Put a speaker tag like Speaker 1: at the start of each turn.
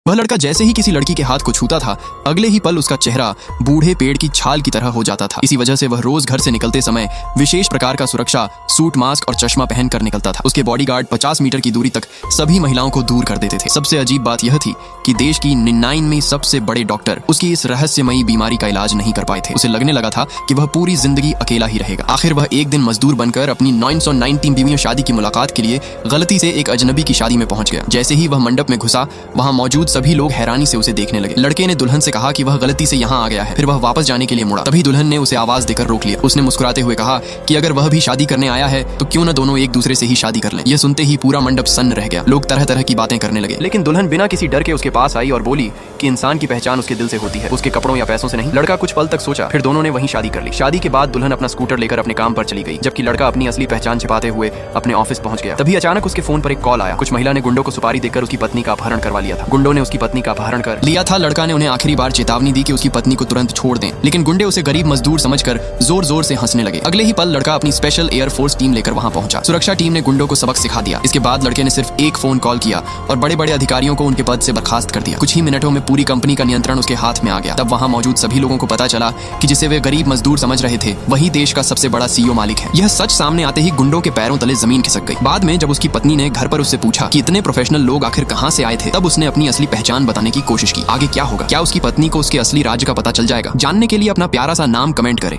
Speaker 1: वह लड़का जैसे ही किसी लड़की के हाथ को छूता था, अगले ही पल उसका चेहरा बूढ़े पेड़ की छाल की तरह हो जाता था। इसी वजह से वह रोज घर से निकलते समय विशेष प्रकार का सुरक्षा सूट, मास्क और चश्मा पहन कर निकलता था। उसके बॉडीगार्ड 50 मीटर की दूरी तक सभी महिलाओं को दूर कर देते थे। सबसे अजीब बात यह थी कि देश की 99 में सबसे बड़े डॉक्टर उसकी इस रहस्यमयी बीमारी का इलाज नहीं कर पाए थे। उसे लगने लगा था कि वह पूरी जिंदगी अकेला ही रहेगा। आखिर वह एक दिन मजदूर बनकर अपनी 990 बीवियों शादी की मुलाकात के लिए गलती से एक अजनबी की शादी में पहुंच गया। जैसे ही वह मंडप में घुसा, वहां मौजूद सभी लोग हैरानी से उसे देखने लगे। लड़के ने दुल्हन से कहा कि वह गलती से यहाँ आ गया है। फिर वह वापस जाने के लिए मुड़ा। तभी दुल्हन ने उसे आवाज देकर रोक लिया। उसने मुस्कुराते हुए कहा कि अगर वह भी शादी करने आया है तो क्यों न दोनों एक दूसरे से ही शादी कर लें। यह सुनते ही पूरा मंडप सन्न रह गया। लोग तरह तरह की बातें करने लगे, लेकिन दुल्हन बिना किसी डर के उसके पास आई और बोली कि इंसान की पहचान उसके दिल से होती है, उसके कपड़ों या पैसों से नहीं। लड़का कुछ पल तक सोचा, फिर दोनों ने वहीं शादी कर ली। शादी के बाद दुल्हन अपना स्कूटर लेकर अपने काम पर चली गई, जबकि लड़का अपनी असली पहचान छिपाते हुए अपने ऑफिस पहुंच गया। तभी अचानक उसके फोन पर एक कॉल आया। कुछ महिला ने गुंडों को सुपारी देकर उसकी पत्नी का अपहरण करवा लिया था। गुंडों ने उसकी पत्नी का अपहरण कर लिया था। लड़का ने उन्हें आखिरी बार चेतावनी दी कि उसकी पत्नी को तुरंत छोड़ दें, लेकिन गुंडे उसे गरीब मजदूर समझकर जोर जोर से हंसने लगे। अगले ही पल लड़का अपनी स्पेशल एयरफोर्स टीम लेकर वहां पहुंचा। सुरक्षा टीम ने गुंडों को सबक सिखा दिया। इसके बाद लड़के ने सिर्फ एक फोन कॉल किया और बड़े बड़े अधिकारियों को उनके पद से बर्खास्त कर दिया। कुछ ही मिनटों में पूरी कंपनी का नियंत्रण उसके हाथ में आ गया। तब वहां मौजूद सभी लोगों को पता चला कि जिसे वे गरीब मजदूर समझ रहे थे, वही देश का सबसे बड़ा सीईओ मालिक है। यह सच सामने आते ही गुंडों के पैरों तले जमीन खिसक गई। बाद में जब उसकी पत्नी ने घर पर उससे पूछा कि इतने प्रोफेशनल लोग आखिर कहां से आए थे, तब उसने अपनी असली पहचान बताने की कोशिश की। आगे क्या होगा? क्या उसकी पत्नी को उसके असली राज्य का पता चल जाएगा? जानने के लिए अपना प्यारा सा नाम कमेंट करें।